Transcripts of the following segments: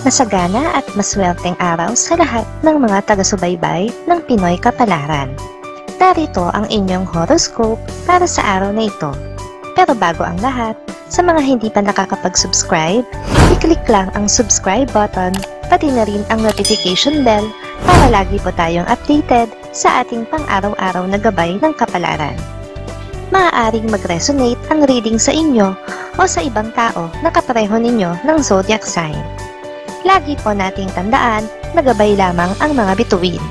Masagana at maswerteng araw sa lahat ng mga taga-subaybay ng Pinoy Kapalaran. Narito ang inyong horoscope para sa araw na ito. Pero bago ang lahat, sa mga hindi pa nakakapag-subscribe, i-click lang ang subscribe button, pati na rin ang notification bell para lagi po tayong updated sa ating pang-araw-araw na gabay ng kapalaran. Maaaring mag-resonate ang reading sa inyo o sa ibang tao na kapareho ninyo ng zodiac sign. Lagi po nating tandaan na gabay lamang ang mga bituin.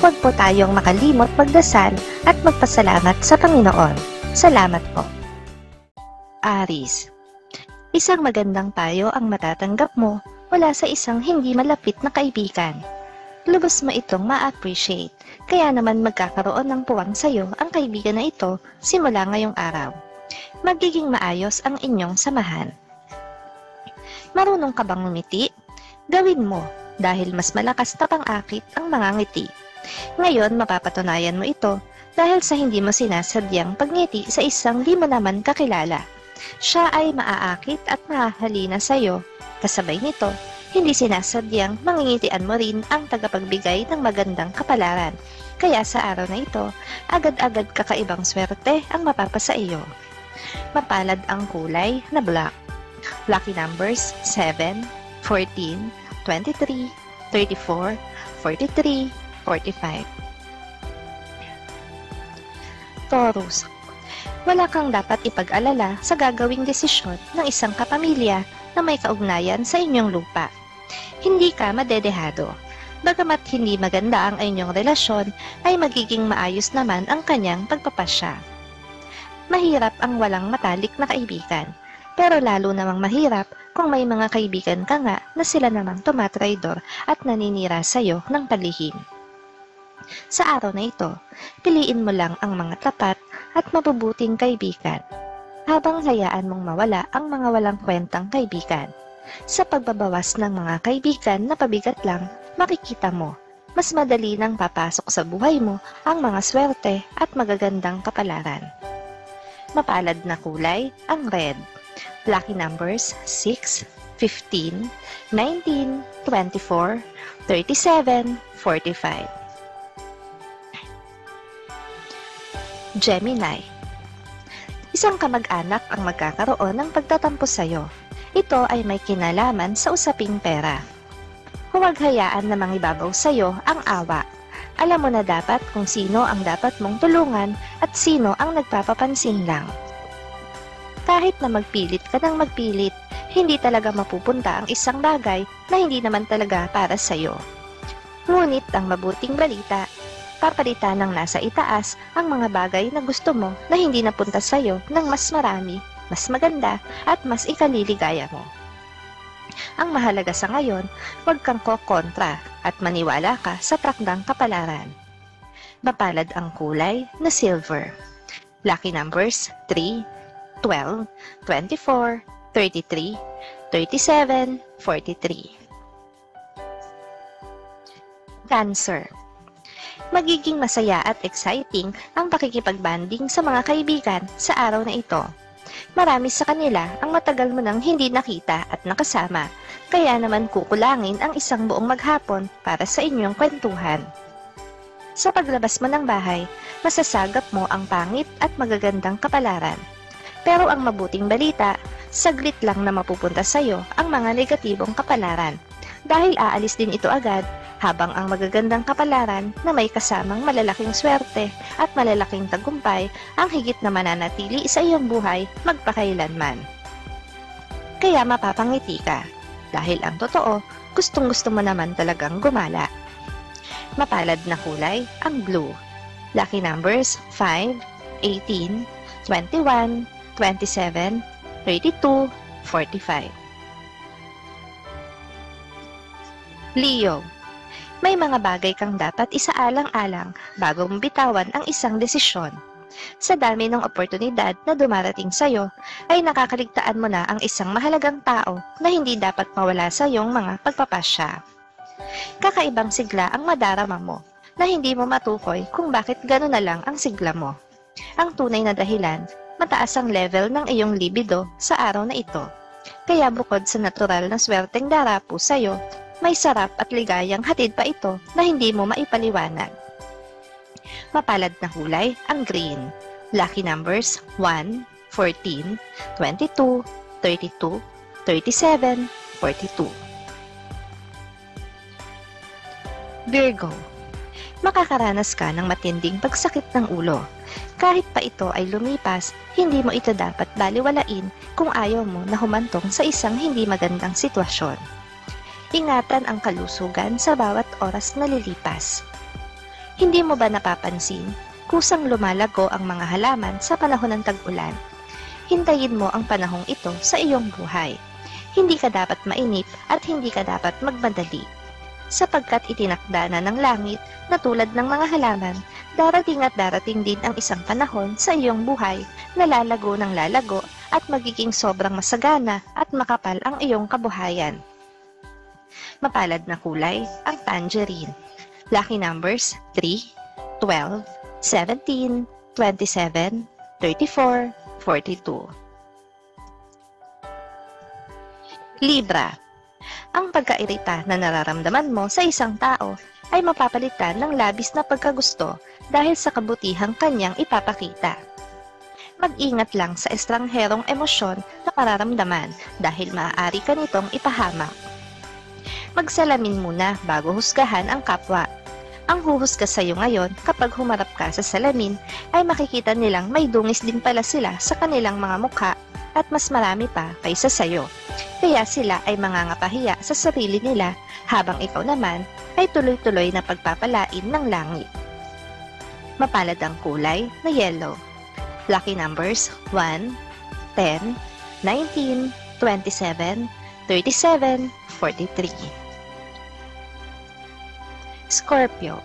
Huwag po tayong makalimot magdasal at magpasalamat sa Panginoon. Salamat po. Aries. Isang magandang payo ang matatanggap mo mula sa isang hindi malapit na kaibigan. Lubos mo itong ma-appreciate, kaya naman magkakaroon ng puwang sa'yo ang kaibigan na ito simula ngayong araw. Magiging maayos ang inyong samahan. Marunong ka bang ngumiti? Gawin mo dahil mas malakas na pang-akit ang mga ngiti. Ngayon mapapatunayan mo ito dahil sa hindi mo sinasadyang pagngiti sa isang di mo naman kakilala. Siya ay maaakit at mahahalina sa iyo. Kasabay nito, hindi sinasadyang mangingitian mo rin ang tagapagbigay ng magandang kapalaran. Kaya sa araw na ito, agad-agad kakaibang swerte ang mapapasa iyo. Mapalad ang kulay na black. Lucky numbers 7, 14, 23, 34, 43, 45. Taurus. Wala kang dapat ipag-alala sa gagawing desisyon ng isang kapamilya na may kaugnayan sa inyong lupa. Hindi ka madedehado. Bagamat hindi maganda ang inyong relasyon, ay magiging maayos naman ang kanyang pagpapasya. Mahirap ang walang matalik na kaibigan, pero lalo namang mahirap kung may mga kaibigan ka nga na sila namang tumatraidor at naninira sa'yo ng palihim. Sa araw na ito, piliin mo lang ang mga tapat at mabubuting kaibigan, habang hayaan mong mawala ang mga walang kwentang kaibigan. Sa pagbabawas ng mga kaibigan na pabigat lang, makikita mo, mas madali nang papasok sa buhay mo ang mga swerte at magagandang kapalaran. Mapalad na kulay ang red. Lucky numbers 6, 15, 19, 24, 37, 45. Gemini. Isang kamag-anak ang magkakaroon ng pagtatampo sa iyo. Ito ay may kinalaman sa usaping pera. Huwag hayaan na mangibabaw sa iyo ang awa. Alam mo na dapat kung sino ang dapat mong tulungan at sino ang nagpapapansin lang. Kahit na magpilit ka ng magpilit, hindi talaga mapupunta ang isang bagay na hindi naman talaga para sa iyo. Ngunit ang mabuting balita, papalitan ng nasa itaas ang mga bagay na gusto mo na hindi napunta sa iyo ng mas marami, mas maganda at mas ikaliligaya mo. Ang mahalaga sa ngayon, huwag kang kokontra at maniwala ka sa takdang kapalaran. Mapalad ang kulay na silver. Lucky numbers 3, 12, 24, 33, 37, 43. Cancer. Magiging masaya at exciting ang pakikipagbanding sa mga kaibigan sa araw na ito. Marami sa kanila ang matagal mo nang hindi nakita at nakasama, kaya naman kukulangin ang isang buong maghapon para sa inyong kwentuhan. Sa paglabas mo ng bahay, masasagap mo ang pangit at magagandang kapalaran. Pero ang mabuting balita, saglit lang na mapupunta sa iyo ang mga negatibong kapalaran, dahil aalis din ito agad, habang ang magagandang kapalaran na may kasamang malalaking swerte at malalaking tagumpay ang higit na mananatili sa iyong buhay magpakailanman. Kaya mapapangiti ka, dahil ang totoo, gustong-gusto mo naman talagang gumala. Mapalad na kulay ang blue. Lucky numbers 5, 18, 21, 27, 32, 45. Leo. May mga bagay kang dapat isaalang-alang bago mong bitawan ang isang desisyon. Sa dami ng oportunidad na dumarating sa'yo, ay nakakaligtaan mo na ang isang mahalagang tao na hindi dapat mawala sa iyong mga pagpapasya. Kakaibang sigla ang madarama mo na hindi mo matukoy kung bakit gano'n na lang ang sigla mo. Ang tunay na dahilan, mataas ang level ng iyong libido sa araw na ito. Kaya bukod sa natural na swerteng darapo sa'yo, may sarap at ligayang hatid pa ito na hindi mo maipaliwanag. Mapalad na kulay ang green. Lucky numbers 1, 14, 22, 32, 37, 42. Virgo. Makakaranas ka ng matinding pagsakit ng ulo. Kahit pa ito ay lumipas, hindi mo ito dapat baliwalain kung ayaw mo na humantong sa isang hindi magandang sitwasyon. Ingatan ang kalusugan sa bawat oras na lilipas. Hindi mo ba napapansin, kusang lumalago ang mga halaman sa panahon ng tag-ulan? Hintayin mo ang panahong ito sa iyong buhay. Hindi ka dapat mainip at hindi ka dapat magmadali. Sapagkat itinakda na ng langit na tulad ng mga halaman, darating at darating din ang isang panahon sa iyong buhay na lalago ng lalago at magiging sobrang masagana at makapal ang iyong kabuhayan. Mapalad na kulay ang tangerine. Lucky numbers 3, 12, 17, 27, 34, 42. Libra. Ang pagkairita na nararamdaman mo sa isang tao ay mapapalitan ng labis na pagkagusto dahil sa kabutihang kanyang ipapakita. Mag-ingat lang sa estrangherong emosyon na mararamdaman dahil maaari ka nitong ipahamak. Magsalamin muna bago husgahan ang kapwa. Ang huhusga sa iyo ngayon kapag humarap ka sa salamin ay makikita nilang may dungis din pala sila sa kanilang mga mukha at mas marami pa kaysa sayo. Kaya sila ay mangangapahiya sa sarili nila habang ikaw naman ay tuloy-tuloy na pagpapalain ng langit. Mapalad ang kulay na yellow. Lucky numbers 1, 10, 19, 27, 37, 43. Scorpio.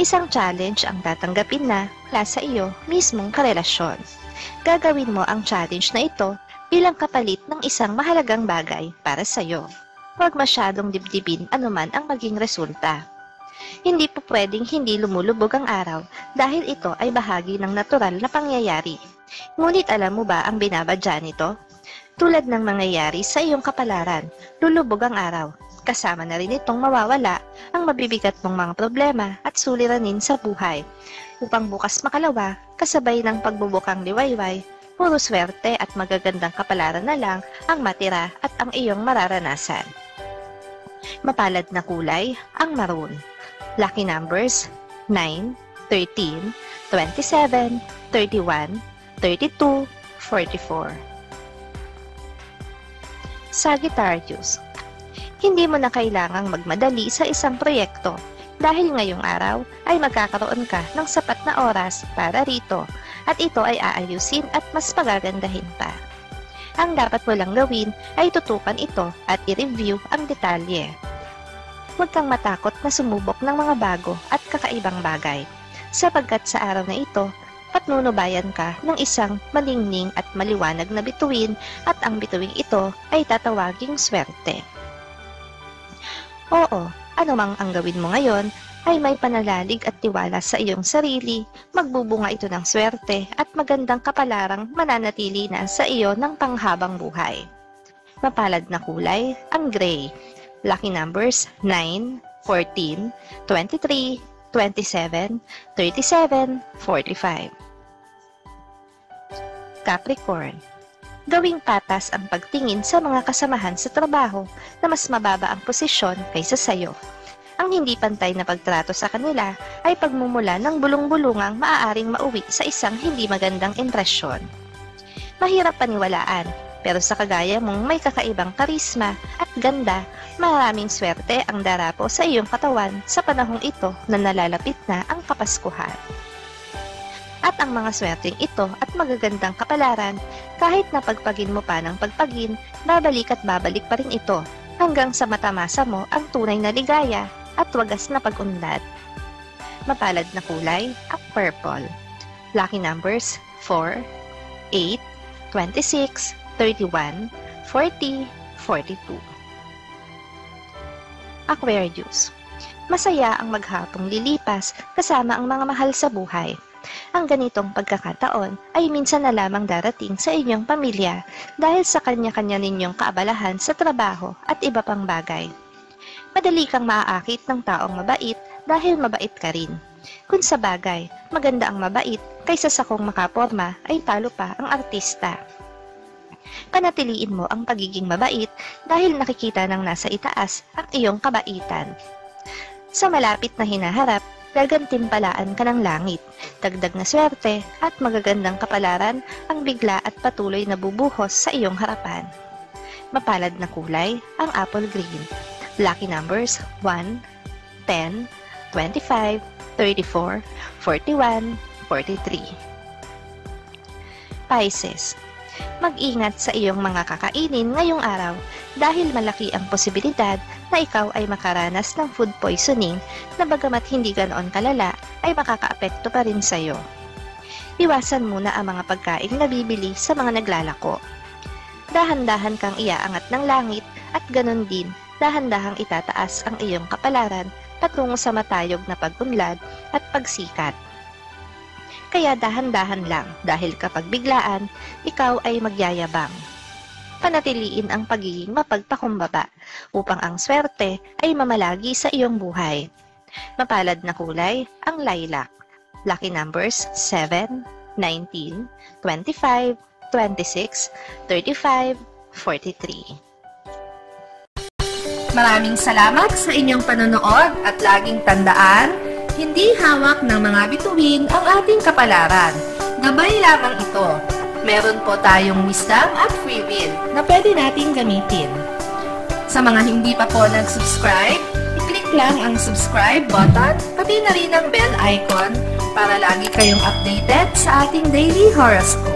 Isang challenge ang tatanggapin na mula sa iyo mismong karelasyon. Gagawin mo ang challenge na ito bilang kapalit ng isang mahalagang bagay para sa iyo. Huwag masyadong dibdibin anuman ang maging resulta. Hindi po pwedeng hindi lumulubog ang araw dahil ito ay bahagi ng natural na pangyayari. Ngunit alam mo ba ang binabadya nito? Tulad ng mangyayari sa iyong kapalaran, lulubog ang araw. Kasama na rin itong mawawala ang mabibigat mong mga problema at suliranin sa buhay. Upang bukas makalawa, kasabay ng pagbubukang liwayway, puro swerte at magagandang kapalaran na lang ang matira at ang iyong mararanasan. Mapalad na kulay ang maroon. Lucky numbers 9, 13, 27, 31, 32, 44. Sagittarius. Hindi mo na kailangang magmadali sa isang proyekto dahil ngayong araw ay magkakaroon ka ng sapat na oras para rito at ito ay aayusin at mas pagagandahin pa. Ang dapat mo lang gawin ay tutukan ito at i-review ang detalye. Huwag kang matakot na sumubok ng mga bago at kakaibang bagay, sapagkat sa araw na ito, patnunubayan ka ng isang malingning at maliwanag na bituin at ang bituing ito ay tatawaging swerte. Oo, anumang ang gawin mo ngayon, ay may panalalig at tiwala sa iyong sarili, magbubunga ito ng swerte at magandang kapalarang mananatili na sa iyo ng panghabang buhay. Mapalad na kulay ang gray. Lucky numbers 9, 14, 23, 27, 37, 45. Capricorn. Gawing patas ang pagtingin sa mga kasamahan sa trabaho na mas mababa ang posisyon kaysa sayo. Ang hindi pantay na pagtrato sa kanila ay pagmumula ng bulong-bulungang maaaring mauwi sa isang hindi magandang impresyon. Mahirap paniwalaan, pero sa kagaya mong may kakaibang karisma at ganda, maraming swerte ang darapo sa iyong katawan sa panahong ito na nalalapit na ang Kapaskuhan. At ang mga swerteng ito at magagandang kapalaran, kahit napagpagin mo pa ng pagpagin, babalik at babalik pa rin ito hanggang sa matamasa mo ang tunay na ligaya at wagas na pag-unlad. Mapalad na kulay ang purple. Lucky numbers 4, 8, 26, 31, 40, 42. Aquarius. Masaya ang maghapong lilipas kasama ang mga mahal sa buhay. Ang ganitong pagkakataon ay minsan na lamang darating sa inyong pamilya dahil sa kanya-kanya ninyong kaabalahan sa trabaho at iba pang bagay. Madali kang maaakit ng taong mabait dahil mabait ka rin. Kung sa bagay, maganda ang mabait kaysa sa kung makaporma ay talo pa ang artista. Panatiliin mo ang pagiging mabait dahil nakikita ng nasa itaas ang iyong kabaitan. Sa malapit na hinaharap, gagantimpalaan ka ng langit, dagdag na swerte at magagandang kapalaran ang bigla at patuloy na bubuhos sa iyong harapan. Mapalad na kulay ang apple green. Lucky numbers 1, 10, 25, 34, 41, 43. Pisces. Mag-ingat sa iyong mga kakainin ngayong araw dahil malaki ang posibilidad na ikaw ay makaranas ng food poisoning na bagamat hindi ganoon kalala ay makakaapekto pa rin sa iyo. Iwasan muna ang mga pagkain na bibili sa mga naglalako. Dahan-dahan kang iaangat ng langit at ganon din dahan-dahang itataas ang iyong kapalaran patungo sa matayog na pag-unlad at pagsikat. Kaya dahan-dahan lang dahil kapag biglaan, ikaw ay magyayabang. Panatiliin ang pagiging mapagpakumbaba upang ang swerte ay mamalagi sa iyong buhay. Mapalad na kulay ang lilac. Lucky numbers 7, 19, 25, 26, 35, 43. Maraming salamat sa inyong panonood at laging tandaan, hindi hawak ng mga bituin ang ating kapalaran. Gabay lamang ito. Meron po tayong wisdom at free will na pwede nating gamitin. Sa mga hindi pa po nag-subscribe, i-click lang ang subscribe button, pati na rin ang bell icon para lagi kayong updated sa ating daily horoscope.